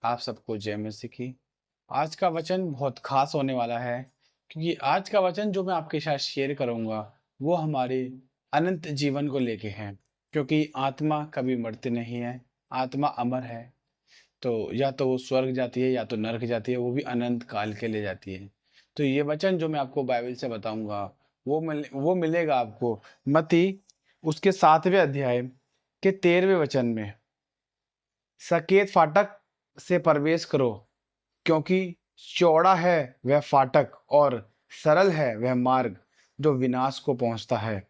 आप सबको जय मसीह की। आज का वचन बहुत खास होने वाला है, क्योंकि आज का वचन जो मैं आपके साथ शेयर करूंगा वो हमारे अनंत जीवन को लेके है। क्योंकि आत्मा कभी मरती नहीं है, आत्मा अमर है। तो या तो वो स्वर्ग जाती है या तो नरक जाती है, वो भी अनंत काल के लिए जाती है। तो ये वचन जो मैं आपको बाइबल से बताऊंगा वो मिलेगा आपको मत्ती उसके 7वें अध्याय के 13वें वचन में। सकेत फाटक से प्रवेश करो, क्योंकि चौड़ा है वह फाटक और सरल है वह मार्ग जो विनाश को पहुंचता है।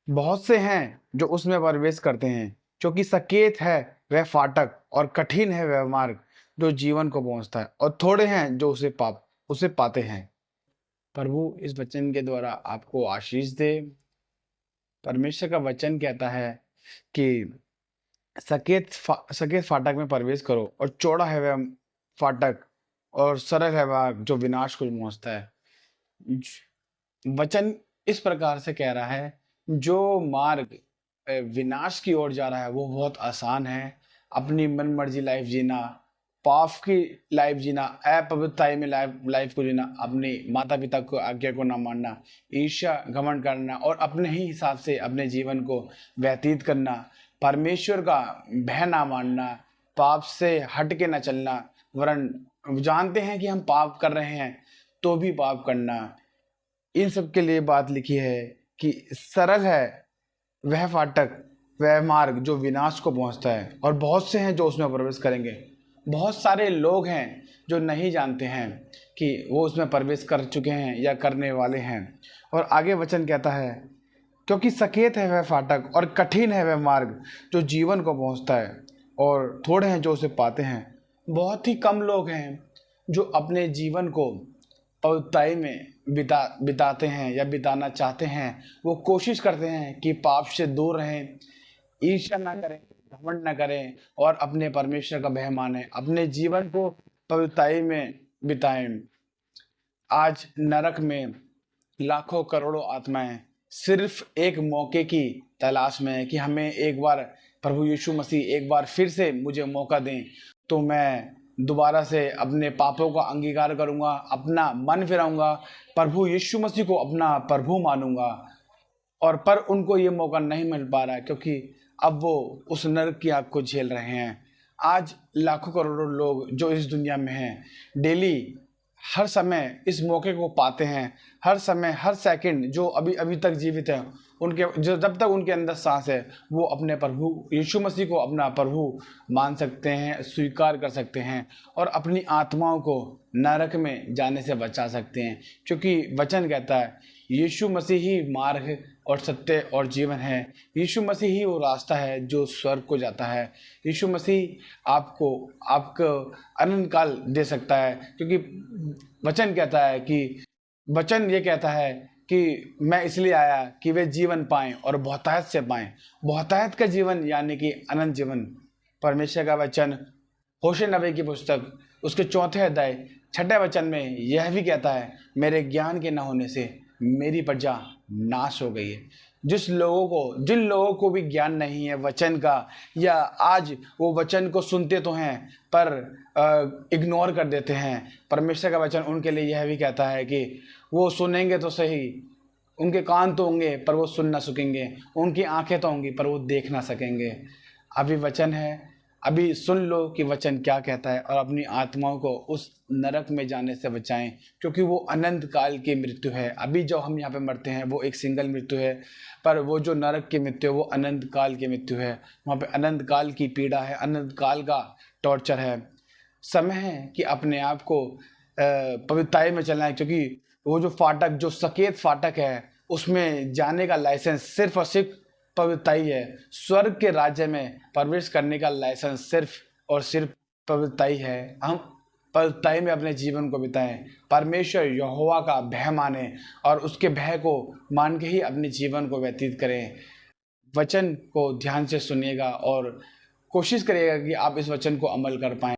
बहुत से हैं जो उसमें प्रवेश करते हैं, क्योंकि सकेत है वह फाटक और कठिन है वह मार्ग जो जीवन को पहुंचता है, और थोड़े हैं जो उसे पाते हैं। प्रभु इस वचन के द्वारा आपको आशीष दे। परमेश्वर का वचन कहता है कि सकेत फाटक में प्रवेश करो, और चौड़ा है वह फाटक और सरल है वह जो विनाश को पहुंचता है। वचन इस प्रकार से कह रहा है, जो मार्ग विनाश की ओर जा रहा है वो बहुत आसान है। अपनी मन मर्जी लाइफ जीना, पाप की लाइफ जीना, अपवित्रताई में लाइफ को जीना, अपने माता पिता को आज्ञा को ना मानना, ईर्ष्या घमंड करना और अपने ही हिसाब से अपने जीवन को व्यतीत करना, परमेश्वर का भय ना मानना, पाप से हट के ना चलना, वरन जानते हैं कि हम पाप कर रहे हैं तो भी पाप करना। इन सब के लिए बात लिखी है कि सरल है वह फाटक, वह मार्ग जो विनाश को पहुंचता है, और बहुत से हैं जो उसमें प्रवेश करेंगे। बहुत सारे लोग हैं जो नहीं जानते हैं कि वो उसमें प्रवेश कर चुके हैं या करने वाले हैं। और आगे वचन कहता है, क्योंकि सकेत है वह फाटक और कठिन है वह मार्ग जो जीवन को पहुंचता है, और थोड़े हैं जो उसे पाते हैं। बहुत ही कम लोग हैं जो अपने जीवन को पवित्रताई में बिताते हैं या बिताना चाहते हैं। वो कोशिश करते हैं कि पाप से दूर रहें, ईर्ष्या ना करें, घमंड ना करें, और अपने परमेश्वर का भय माने, अपने जीवन को पवित्रताई में बिताएं। आज नरक में लाखों करोड़ों आत्माएं सिर्फ एक मौके की तलाश में है कि हमें एक बार प्रभु यीशु मसीह एक बार फिर से मुझे मौका दें, तो मैं दोबारा से अपने पापों का अंगीकार करूंगा, अपना मन फिराऊंगा, प्रभु यीशु मसीह को अपना प्रभु मानूंगा। और पर उनको ये मौका नहीं मिल पा रहा है, क्योंकि अब वो उस नरक की आग को झेल रहे हैं। आज लाखों करोड़ों लोग जो इस दुनिया में हैं, डेली हर समय इस मौके को पाते हैं। हर समय हर सेकंड जो अभी अभी तक जीवित हैं, उनके जो जब तक उनके अंदर सांस है, वो अपने प्रभु यीशु मसीह को अपना प्रभु मान सकते हैं, स्वीकार कर सकते हैं, और अपनी आत्माओं को नरक में जाने से बचा सकते हैं। क्योंकि वचन कहता है यीशु मसीह ही मार्ग और सत्य और जीवन है। यीशु मसीह ही वो रास्ता है जो स्वर्ग को जाता है। यीशु मसीह आपको अनंत काल दे सकता है, क्योंकि वचन कहता है कि वचन ये कहता है कि मैं इसलिए आया कि वे जीवन पाएं और बहुतायत से पाएं। बहुतायत का जीवन यानी कि अनंत जीवन। परमेश्वर का वचन होशे नबी की पुस्तक उसके 4 अध्याय 6 वचन में यह भी कहता है, मेरे ज्ञान के न होने से मेरी प्रजा नाश हो गई है। जिन लोगों को भी ज्ञान नहीं है वचन का, या आज वो वचन को सुनते तो हैं पर इग्नोर कर देते हैं, परमेश्वर का वचन उनके लिए यह भी कहता है कि वो सुनेंगे तो सही, उनके कान तो होंगे पर वो सुन ना सकेंगे, उनकी आंखें तो होंगी पर वो देख ना सकेंगे। अभी वचन है, अभी सुन लो कि वचन क्या कहता है, और अपनी आत्माओं को उस नरक में जाने से बचाएं, क्योंकि वो अनंत काल की मृत्यु है। अभी जो हम यहाँ पे मरते हैं वो एक सिंगल मृत्यु है, पर वो जो नरक की मृत्यु है वो अनंत काल की मृत्यु है। वहाँ पे अनंत काल की पीड़ा है, अनंत काल का टॉर्चर है। समय है कि अपने आप को पवित्रताई में चलना है, क्योंकि वो जो फाटक, जो सकेत फाटक है, उसमें जाने का लाइसेंस सिर्फ और सिर्फ पवित्रताई है। स्वर्ग के राज्य में प्रवेश करने का लाइसेंस सिर्फ और सिर्फ पवित्रताई है। हम पवित्रताई में अपने जीवन को बिताएं, परमेश्वर यहोवा का भय माने, और उसके भय को मान के ही अपने जीवन को व्यतीत करें। वचन को ध्यान से सुनिएगा और कोशिश करिएगा कि आप इस वचन को अमल कर पाएं।